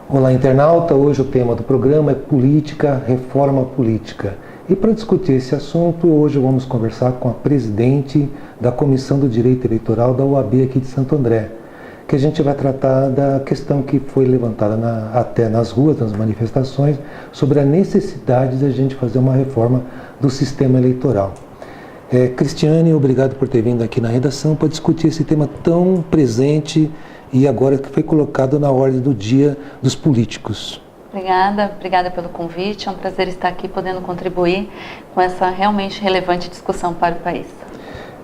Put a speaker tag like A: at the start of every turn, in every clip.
A: Olá, internauta. Hoje o tema do programa é política, reforma política. E para discutir esse assunto, hoje vamos conversar com a presidente da Comissão do Direito Eleitoral da OAB aqui de Santo André, que a gente vai tratar da questão que foi levantada até nas ruas, nas manifestações, sobre a necessidade de a gente fazer uma reforma do sistema eleitoral. Cristiane, obrigado por ter vindo aqui na redação para discutir esse tema tão presente e agora que foi colocado na ordem do dia dos políticos.
B: Obrigada pelo convite. É um prazer estar aqui podendo contribuir com essa realmente relevante discussão para o país.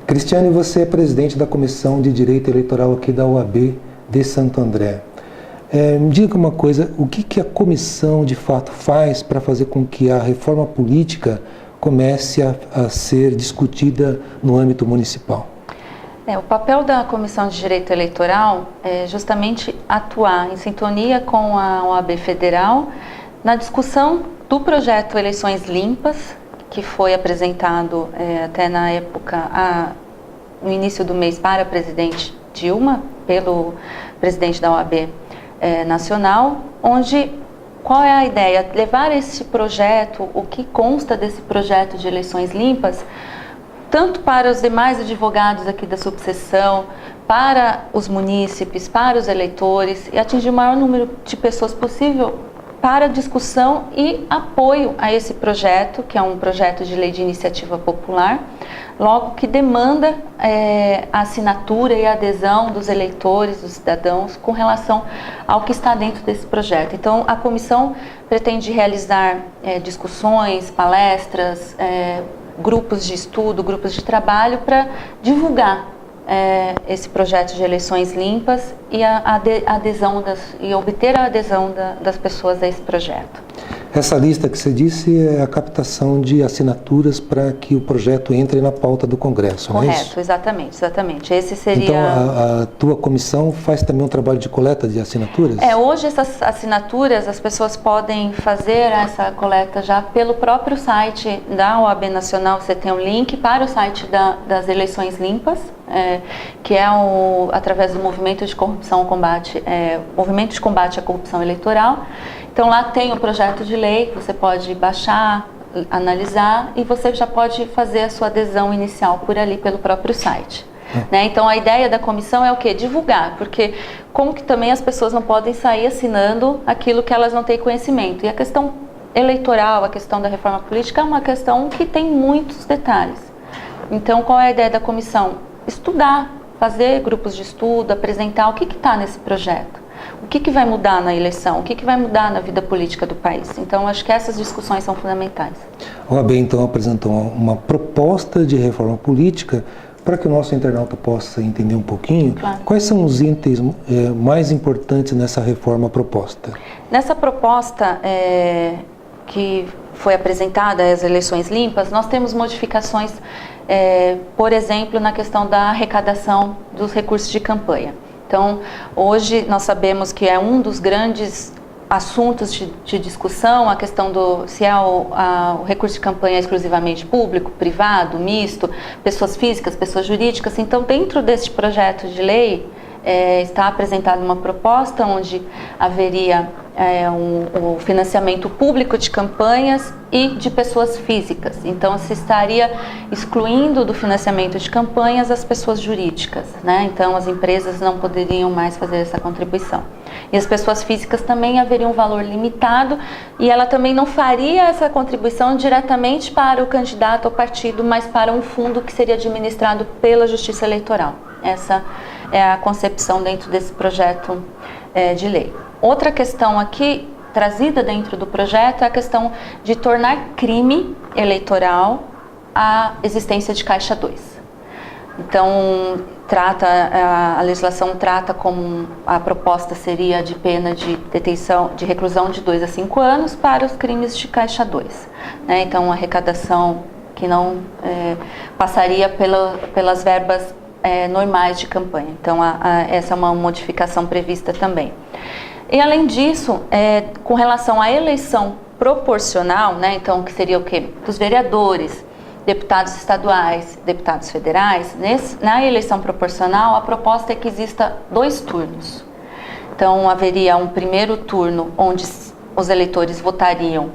A: Cristiane, você é presidente da Comissão de Direito Eleitoral aqui da OAB de Santo André. Me diga uma coisa, o que a comissão de fato faz para fazer com que a reforma política comece a ser discutida no âmbito municipal?
B: O papel da Comissão de Direito Eleitoral é justamente atuar em sintonia com a OAB Federal na discussão do projeto Eleições Limpas, que foi apresentado até na época, no início do mês, para a presidente Dilma, pelo presidente da OAB Nacional, onde qual é a ideia? Levar esse projeto, o que consta desse projeto de eleições limpas, tanto para os demais advogados aqui da subseção, para os munícipes, para os eleitores, e atingir o maior número de pessoas possível para discussão e apoio a esse projeto, que é um projeto de lei de iniciativa popular, logo que demanda a assinatura e a adesão dos eleitores, dos cidadãos, com relação ao que está dentro desse projeto. Então, a comissão pretende realizar discussões, palestras, grupos de estudo, grupos de trabalho para divulgar esse projeto de eleições limpas e e obter a adesão das pessoas a esse projeto.
A: Essa lista que você disse é a captação de assinaturas para que o projeto entre na pauta do Congresso,
B: Correto,
A: não é isso?
B: Exatamente. Esse seria...
A: Então, a tua comissão faz também um trabalho de coleta de assinaturas?
B: Hoje essas assinaturas, as pessoas podem fazer essa coleta já pelo próprio site da OAB Nacional. Você tem um link para o site das Eleições Limpas, que é através do Movimento de Movimento de Combate à Corrupção Eleitoral. Então lá tem o projeto de lei, você pode baixar, analisar e você já pode fazer a sua adesão inicial por ali, pelo próprio site. Então a ideia da comissão é o quê? Divulgar, porque como que também as pessoas não podem sair assinando aquilo que elas não têm conhecimento. E a questão eleitoral, a questão da reforma política é uma questão que tem muitos detalhes. Então qual é a ideia da comissão? Estudar, fazer grupos de estudo, apresentar o que está nesse projeto. O que vai mudar na eleição? O que vai mudar na vida política do país? Então, acho que essas discussões são fundamentais.
A: A OAB, então, apresentou uma proposta de reforma política para que o nosso internauta possa entender um pouquinho.
B: Claro.
A: Quais são os itens mais importantes nessa reforma proposta?
B: Nessa proposta que foi apresentada, as eleições limpas, nós temos modificações, por exemplo, na questão da arrecadação dos recursos de campanha. Então, hoje nós sabemos que é um dos grandes assuntos de discussão, a questão se o recurso de campanha é exclusivamente público, privado, misto, pessoas físicas, pessoas jurídicas. Então, dentro deste projeto de lei, está apresentada uma proposta onde haveria um financiamento público de campanhas e de pessoas físicas. Então, se estaria excluindo do financiamento de campanhas as pessoas jurídicas, né? Então, as empresas não poderiam mais fazer essa contribuição. E as pessoas físicas também haveriam um valor limitado e ela também não faria essa contribuição diretamente para o candidato ou partido, mas para um fundo que seria administrado pela Justiça Eleitoral. Essa é a concepção dentro desse projeto de lei. Outra questão aqui, trazida dentro do projeto, é a questão de tornar crime eleitoral a existência de Caixa 2. Então, a legislação trata como a proposta seria de pena de detenção, de reclusão de 2 a 5 anos para os crimes de Caixa 2. Então, a arrecadação que não passaria pelas verbas normais de campanha. Então, essa é uma modificação prevista também. E, além disso, com relação à eleição proporcional, então, que seria o quê? Dos vereadores, deputados estaduais, deputados federais, na eleição proporcional, a proposta é que exista 2 turnos. Então, haveria um primeiro turno onde os eleitores votariam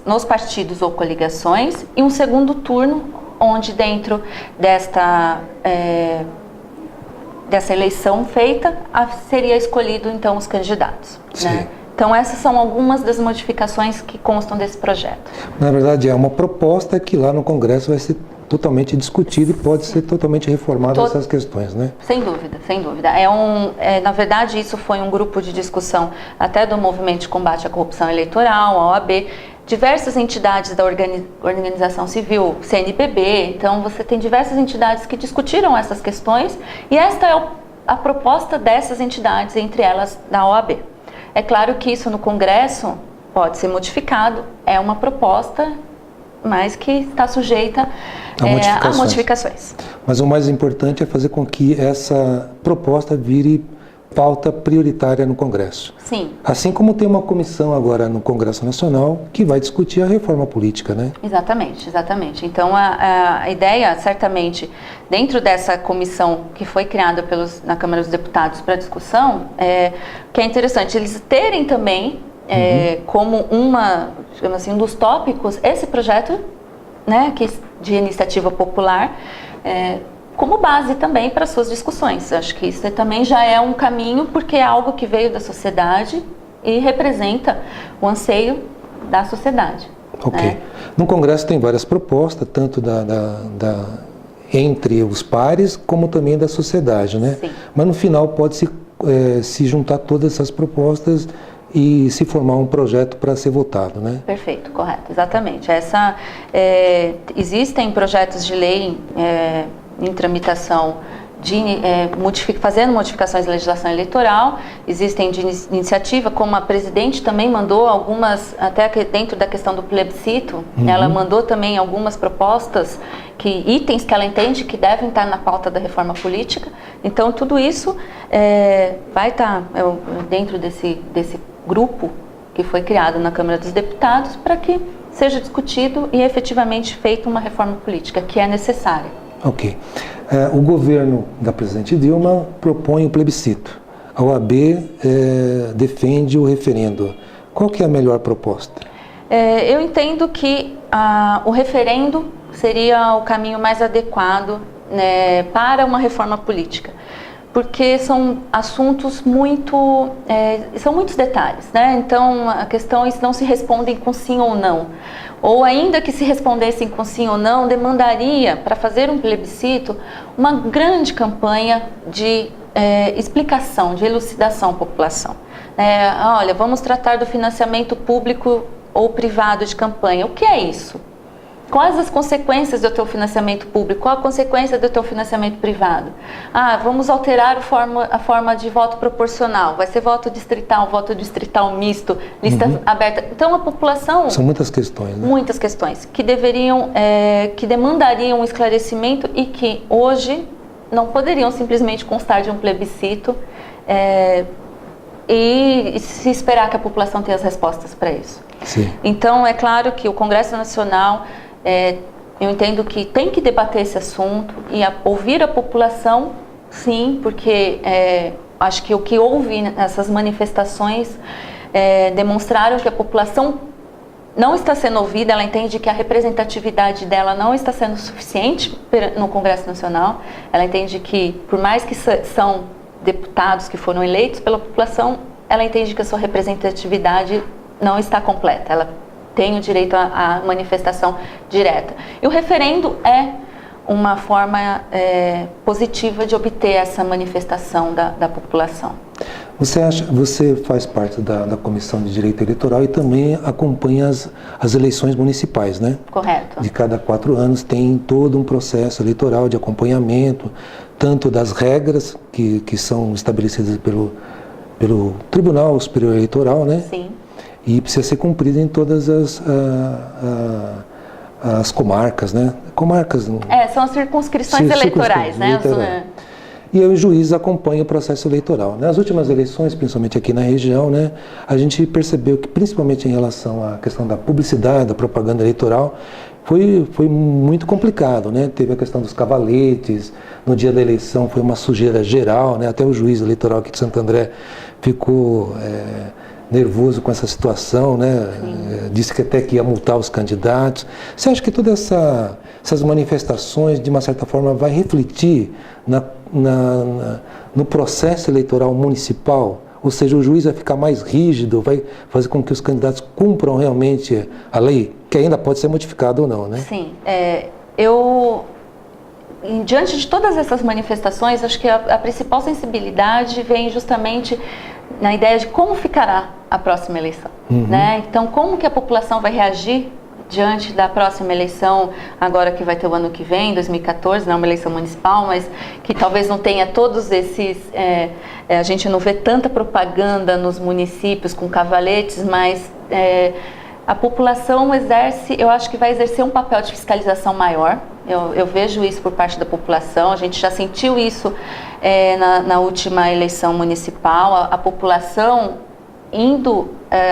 B: nos partidos ou coligações e um segundo turno onde dentro dessa eleição feita seria escolhido então os candidatos, né? Então essas são algumas das modificações que constam desse projeto. Na verdade é uma proposta que lá no Congresso vai ser totalmente discutida e pode ser totalmente reformada essas questões, né? Sem dúvida, sem dúvida. Na verdade isso foi um grupo de discussão até do Movimento de Combate à Corrupção Eleitoral, a OAB, diversas entidades da organização civil, CNBB, então você tem diversas entidades que discutiram essas questões e esta é a proposta dessas entidades, entre elas da OAB. É claro que isso no Congresso pode ser modificado, é uma proposta, mas que está sujeita a modificações. Mas o mais importante é fazer com que essa proposta vire pauta prioritária no Congresso. Sim. Assim como tem uma comissão agora no Congresso Nacional que vai discutir a reforma política, né? Exatamente, exatamente. Então a ideia, certamente, dentro dessa comissão que foi criada na Câmara dos Deputados para discussão, que é interessante eles terem também como digamos assim, um dos tópicos esse projeto, né, de iniciativa popular, como base também para suas discussões. Acho que isso também já é um caminho, porque é algo que veio da sociedade e representa o anseio da sociedade. Ok. Né? No Congresso tem várias propostas, tanto entre os pares, como também da sociedade, né? Sim. Mas no final pode se juntar todas essas propostas e se formar um projeto para ser votado, né? Perfeito, correto, exatamente. Existem projetos de lei em tramitação, fazendo modificações à legislação eleitoral, existem de iniciativa, como a presidente também mandou algumas, até dentro da questão do plebiscito, ela mandou também algumas propostas, itens que ela entende que devem estar na pauta da reforma política. Então tudo isso vai estar dentro desse grupo que foi criado na Câmara dos Deputados para que seja discutido e efetivamente feita uma reforma política que é necessária. Ok. O governo da presidente Dilma propõe o plebiscito. A OAB defende o referendo. Qual que é a melhor proposta? Eu entendo que o referendo seria o caminho mais adequado, né, para uma reforma política. Porque são assuntos são muitos detalhes, né? Então, a questão não se respondem com sim ou não. Ou ainda que se respondessem com sim ou não, demandaria, para fazer um plebiscito, uma grande campanha de explicação, de elucidação à população. Olha, vamos tratar do financiamento público ou privado de campanha. O que é isso? Quais as consequências do teu financiamento público? Qual a consequência do teu financiamento privado? Vamos alterar a forma de voto proporcional. Vai ser voto distrital misto, lista aberta. Então a população... São muitas questões, né? Muitas questões que que demandariam um esclarecimento e que hoje não poderiam simplesmente constar de um plebiscito e se esperar que a população tenha as respostas para isso. Sim. Então é claro que o Congresso Nacional... eu entendo que tem que debater esse assunto e ouvir a população, sim, porque acho que o que houve nessas manifestações demonstraram que a população não está sendo ouvida, ela entende que a representatividade dela não está sendo suficiente no Congresso Nacional, ela entende que, por mais que são deputados que foram eleitos pela população, ela entende que a sua representatividade não está completa, ela tem o direito à manifestação direta. E o referendo é uma forma positiva de obter essa manifestação da população. Você faz parte da Comissão de Direito Eleitoral e também acompanha as eleições municipais, né? Correto. De cada 4 anos tem todo um processo eleitoral de acompanhamento, tanto das regras que são estabelecidas pelo Tribunal Superior Eleitoral, né? Sim. E precisa ser cumprida em todas as comarcas, né? Comarcas. São as circunscrições eleitorais, né? E aí o juiz acompanha o processo eleitoral. Nas últimas eleições, principalmente aqui na região, né, a gente percebeu que, principalmente em relação à questão da publicidade, da propaganda eleitoral,
A: foi muito complicado, né? Teve a questão dos cavaletes, no dia da eleição foi uma sujeira geral, né? Até o juiz eleitoral aqui de Santo André ficou nervoso com essa situação, né? Disse que até que ia multar os candidatos. Você acha que todas essas manifestações, de uma certa forma, vai refletir no processo eleitoral municipal? Ou seja, o juiz vai ficar mais rígido, vai fazer com que os candidatos cumpram realmente a lei, que ainda pode ser modificada ou não, né?
B: Sim. Diante de todas essas manifestações, acho que a principal sensibilidade vem justamente na ideia de como ficará a próxima eleição. Né? Então, como que a população vai reagir diante da próxima eleição, agora que vai ter o ano que vem, 2014, não é uma eleição municipal, mas que talvez não tenha todos esses... a gente não vê tanta propaganda nos municípios com cavaletes, mas a população exerce, eu acho que vai exercer um papel de fiscalização maior. Eu vejo isso por parte da população, a gente já sentiu isso na última eleição municipal, a população indo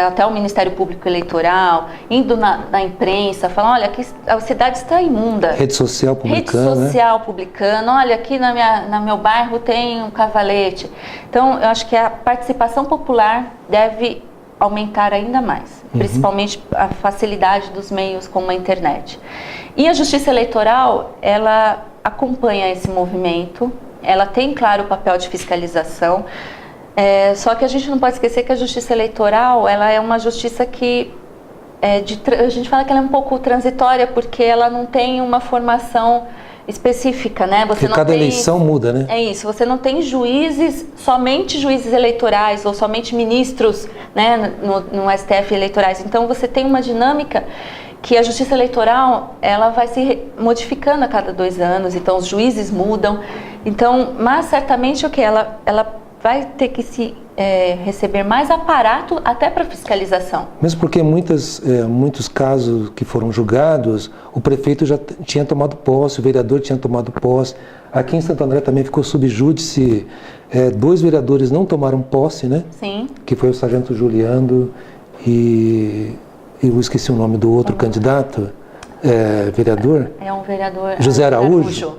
B: até o Ministério Público Eleitoral, indo na imprensa, falando, olha, aqui a cidade está imunda.
A: Rede social publicando,
B: olha, aqui no meu bairro tem um cavalete. Então, eu acho que a participação popular deve aumentar ainda mais, principalmente a facilidade dos meios como a internet. E a Justiça Eleitoral, ela acompanha esse movimento, ela tem, claro, o papel de fiscalização, só que a gente não pode esquecer que a Justiça Eleitoral, ela é uma justiça que, a gente fala que ela é um pouco transitória, porque ela não tem uma formação específica, né?
A: Porque cada eleição muda, né?
B: É isso, você não tem somente juízes eleitorais ou somente ministros, né, no STF eleitorais. Então você tem uma dinâmica que a Justiça Eleitoral, ela vai se modificando a cada 2 anos, então os juízes mudam. Então, mas certamente ela vai ter que receber mais aparato até para fiscalização.
A: Mesmo porque muitos casos que foram julgados, o prefeito já tinha tomado posse, o vereador tinha tomado posse. Aqui em Santo André também ficou sub júdice, 2 vereadores não tomaram posse, né?
B: Sim.
A: Que foi o sargento Juliano e eu esqueci o nome do outro candidato. Vereador?
B: É um vereador...
A: José Araújo.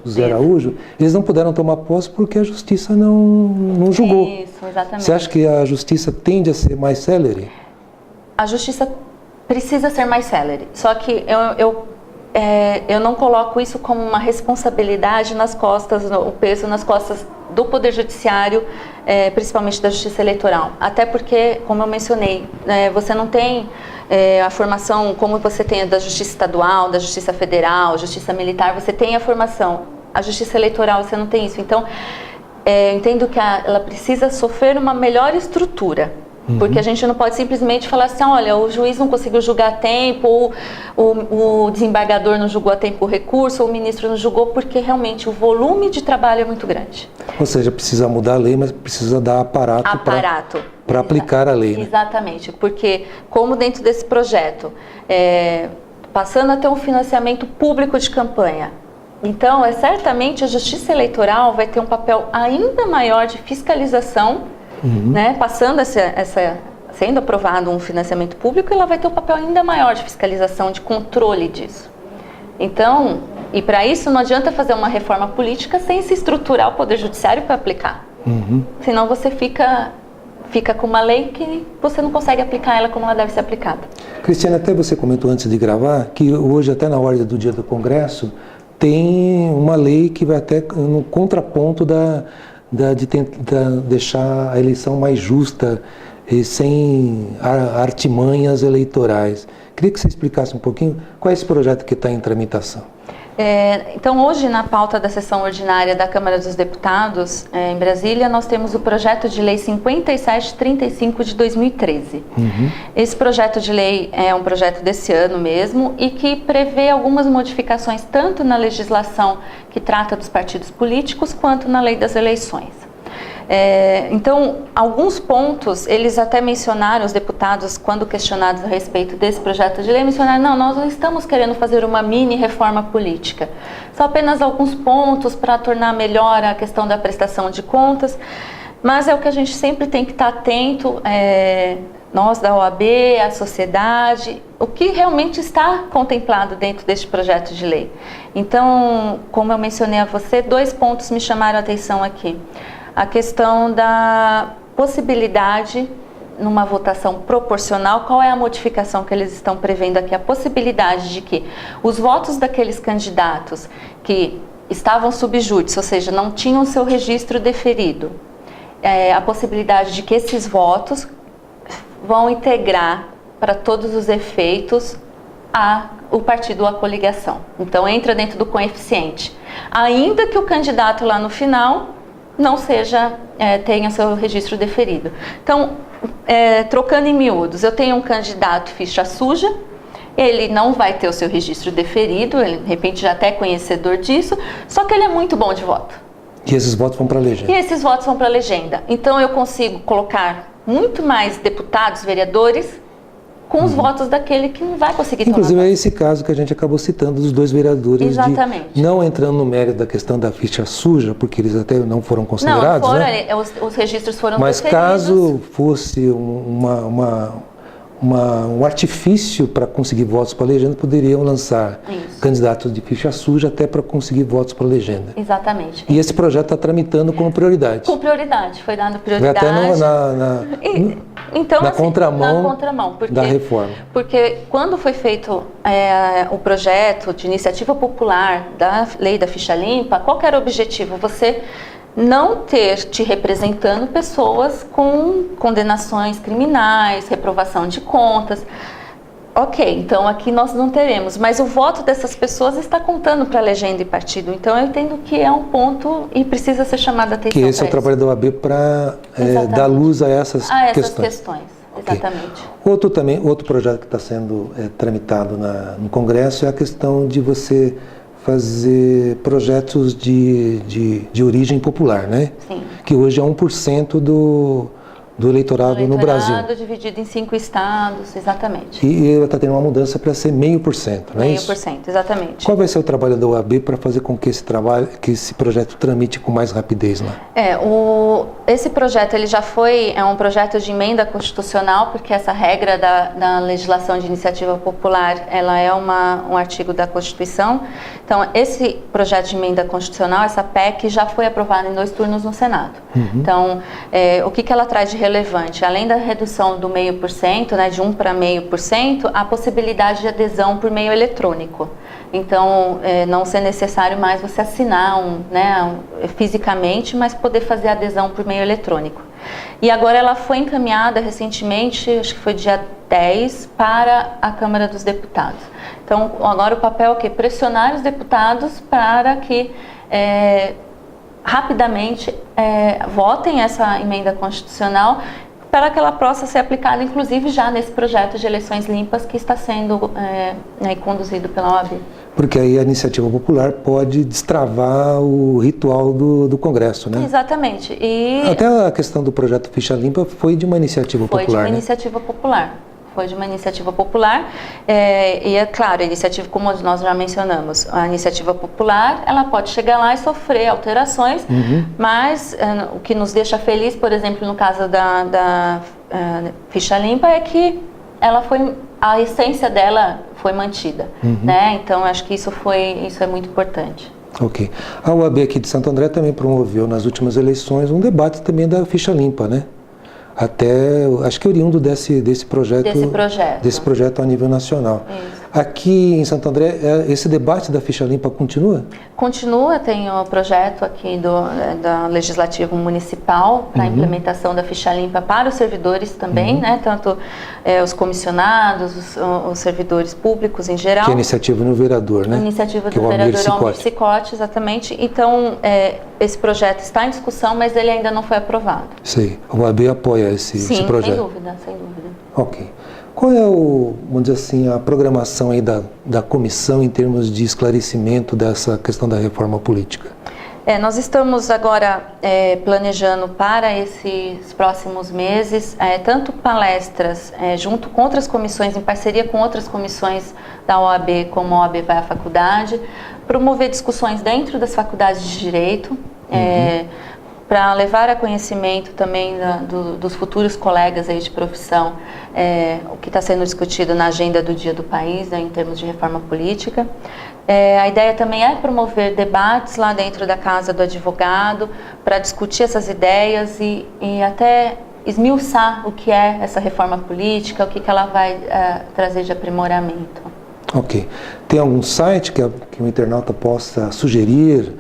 A: Eles não puderam tomar posse porque a justiça não julgou.
B: Isso, exatamente.
A: Você acha que a justiça tende a ser mais célere?
B: A justiça precisa ser mais célere. Só que eu não coloco isso como uma responsabilidade nas costas, o peso nas costas do Poder Judiciário, principalmente da Justiça Eleitoral. Até porque, como eu mencionei, você não tem a formação como você tem a da Justiça Estadual, da Justiça Federal, Justiça Militar, você tem a formação. A Justiça Eleitoral, você não tem isso. Então, eu entendo que ela precisa sofrer uma melhor estrutura. Porque a gente não pode simplesmente falar assim, olha, o juiz não conseguiu julgar a tempo, o desembargador não julgou a tempo o recurso, ou o ministro não julgou, porque realmente o volume de trabalho é muito grande.
A: Ou seja, precisa mudar a lei, mas precisa dar aparato para aplicar a lei. Né?
B: Exatamente, porque como dentro desse projeto, passando a ter um financiamento público de campanha, então certamente a Justiça Eleitoral vai ter um papel ainda maior de fiscalização, né? Passando sendo aprovado um financiamento público, ela vai ter um papel ainda maior de fiscalização, de controle disso. Então, e para isso não adianta fazer uma reforma política sem se estruturar o Poder Judiciário para aplicar. Senão você fica com uma lei que você não consegue aplicar ela como ela deve ser aplicada.
A: Cristiane, até você comentou antes de gravar que hoje, até na ordem do dia do Congresso, tem uma lei que vai até no contraponto de tentar deixar a eleição mais justa e sem artimanhas eleitorais. Queria que você explicasse um pouquinho qual é esse projeto que está em tramitação.
B: Então, hoje, na pauta da sessão ordinária da Câmara dos Deputados, em Brasília, nós temos o projeto de lei 5735 de 2013. Esse projeto de lei é um projeto desse ano mesmo e que prevê algumas modificações tanto na legislação que trata dos partidos políticos quanto na lei das eleições. Então, alguns pontos, eles até mencionaram, os deputados, quando questionados a respeito desse projeto de lei, mencionaram, não, nós não estamos querendo fazer uma mini reforma política, só apenas alguns pontos para tornar melhor a questão da prestação de contas, mas é o que a gente sempre tem que estar atento nós da OAB, a sociedade, o que realmente está contemplado dentro deste projeto de lei. Então, como eu mencionei a você, 2 pontos me chamaram a atenção aqui. A questão da possibilidade, numa votação proporcional, qual é a modificação que eles estão prevendo aqui? A possibilidade de que os votos daqueles candidatos que estavam sub júdice, ou seja, não tinham seu registro deferido, a possibilidade de que esses votos vão integrar para todos os efeitos o partido ou a coligação. Então entra dentro do coeficiente, ainda que o candidato lá no final não tenha seu registro deferido. Então, trocando em miúdos, eu tenho um candidato ficha suja, ele não vai ter o seu registro deferido, ele de repente já até é conhecedor disso, só que ele é muito bom de voto.
A: E esses votos vão para a legenda.
B: E esses votos vão para a legenda. Então eu consigo colocar muito mais deputados, vereadores, com os votos daquele que não vai conseguir tomar.
A: Inclusive é esse caso que a gente acabou citando dos 2 vereadores.
B: Exatamente.
A: Não entrando no mérito da questão da ficha suja, porque eles até não foram considerados.
B: Não,
A: né?
B: Os registros foram
A: Mas
B: deferidos.
A: caso fosse um artifício para conseguir votos para a legenda, poderiam lançar candidatos de ficha suja até para conseguir votos para a legenda.
B: Exatamente.
A: E esse projeto está tramitando como prioridade.
B: Com prioridade, foi dado prioridade.
A: Até
B: Então,
A: na
B: assim,
A: contramão da reforma.
B: Porque quando foi feito o projeto de iniciativa popular da lei da ficha limpa, qual que era o objetivo? Você não ter te representando pessoas com condenações criminais, reprovação de contas. Ok, então aqui nós não teremos, mas o voto dessas pessoas está contando para a legenda e partido. Então eu entendo que é um ponto e precisa ser chamada a atenção.
A: Que esse é o trabalho da OAB para dar luz a essas questões. Okay.
B: Exatamente.
A: Outro projeto que está sendo tramitado no Congresso é a questão de você fazer projetos de origem popular, né? Sim. Que hoje é 1% do eleitorado no Brasil.
B: Dividido em 5 estados, exatamente.
A: E está tendo uma mudança para ser 0,5%, não é isso?
B: 0,5%, exatamente.
A: Qual vai ser o trabalho da OAB para fazer com que esse projeto tramite com mais rapidez lá?
B: Esse projeto ele já é um projeto de emenda constitucional, porque essa regra da legislação de iniciativa popular, ela é um artigo da Constituição. Então, esse projeto de emenda constitucional, essa PEC, já foi aprovado em 2 turnos no Senado. Então, o que ela traz de relevante? Além da redução do 0,5%, né, de 1 para 0,5%, a possibilidade de adesão por meio eletrônico. Então, não ser necessário mais você assinar fisicamente, mas poder fazer a adesão por meio eletrônico. E agora ela foi encaminhada recentemente, acho que foi dia 10, para a Câmara dos Deputados. Então, agora o papel é o quê? Pressionar os deputados para que rapidamente votem essa emenda constitucional para que ela possa ser aplicada, inclusive, já nesse projeto de eleições limpas que está sendo conduzido pela OAB.
A: Porque aí a iniciativa popular pode destravar o ritual do Congresso, né?
B: Exatamente.
A: Até a questão do projeto Ficha Limpa foi de uma iniciativa popular,
B: Foi de uma iniciativa popular. Foi de uma iniciativa popular e é claro, a iniciativa, como nós já mencionamos, a iniciativa popular, ela pode chegar lá e sofrer alterações, mas o que nos deixa feliz, por exemplo, no caso da Ficha Limpa, é que a essência dela foi mantida, né? Então, acho que isso é muito importante.
A: Ok. A UAB aqui de Santo André também promoveu nas últimas eleições um debate também da Ficha Limpa, né? Até, acho que oriundo desse projeto a nível nacional. Isso. Aqui em Santo André, esse debate da ficha limpa continua?
B: Continua, tem o projeto aqui da Legislativo Municipal para a implementação da ficha limpa para os servidores também, né? Tanto os comissionados, os servidores públicos em geral.
A: Que é a iniciativa do vereador, né?
B: A iniciativa do vereador Almir Sicotti, exatamente. Então, esse projeto está em discussão, mas ele ainda não foi aprovado.
A: Sei. O OAB apoia esse projeto?
B: Sim, sem dúvida.
A: Ok. Qual é vamos dizer assim, a programação aí da comissão em termos de esclarecimento dessa questão da reforma política?
B: Nós estamos agora planejando para esses próximos meses, tanto palestras junto com outras comissões, em parceria com outras comissões da OAB, como a OAB vai à faculdade, promover discussões dentro das faculdades de Direito, para levar a conhecimento também dos futuros colegas aí de profissão o que está sendo discutido na agenda do Dia do País, né, em termos de reforma política. A ideia também é promover debates lá dentro da Casa do Advogado para discutir essas ideias e até esmiuçar o que é essa reforma política, o que ela vai trazer de aprimoramento.
A: Ok. Tem algum site que o internauta possa sugerir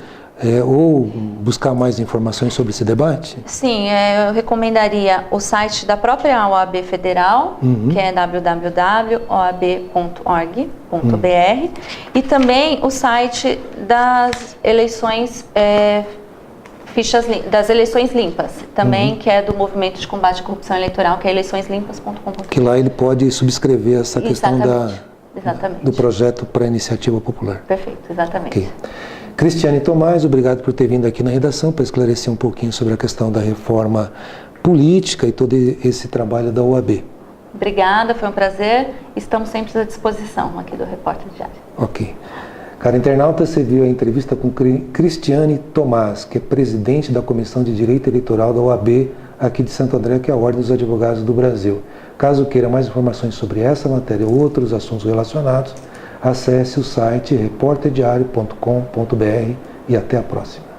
A: ou buscar mais informações sobre esse debate?
B: Sim, eu recomendaria o site da própria OAB Federal, que é www.oab.org.br, e também o site das eleições das eleições limpas, também, que é do Movimento de Combate à Corrupção Eleitoral, que é eleiçõeslimpas.com.br.
A: Que lá ele pode subscrever essa questão
B: Exatamente.
A: do projeto para a iniciativa popular.
B: Perfeito, exatamente.
A: Okay. Cristiane Tomás, obrigado por ter vindo aqui na redação para esclarecer um pouquinho sobre a questão da reforma política e todo esse trabalho da OAB.
B: Obrigada, foi um prazer. Estamos sempre à disposição aqui do Repórter Diário.
A: Ok. Cara internauta, você viu a entrevista com Cristiane Tomás, que é presidente da Comissão de Direito Eleitoral da OAB aqui de Santo André, que é a Ordem dos Advogados do Brasil. Caso queira mais informações sobre essa matéria ou outros assuntos relacionados, acesse o site reporterdiario.com.br e até a próxima.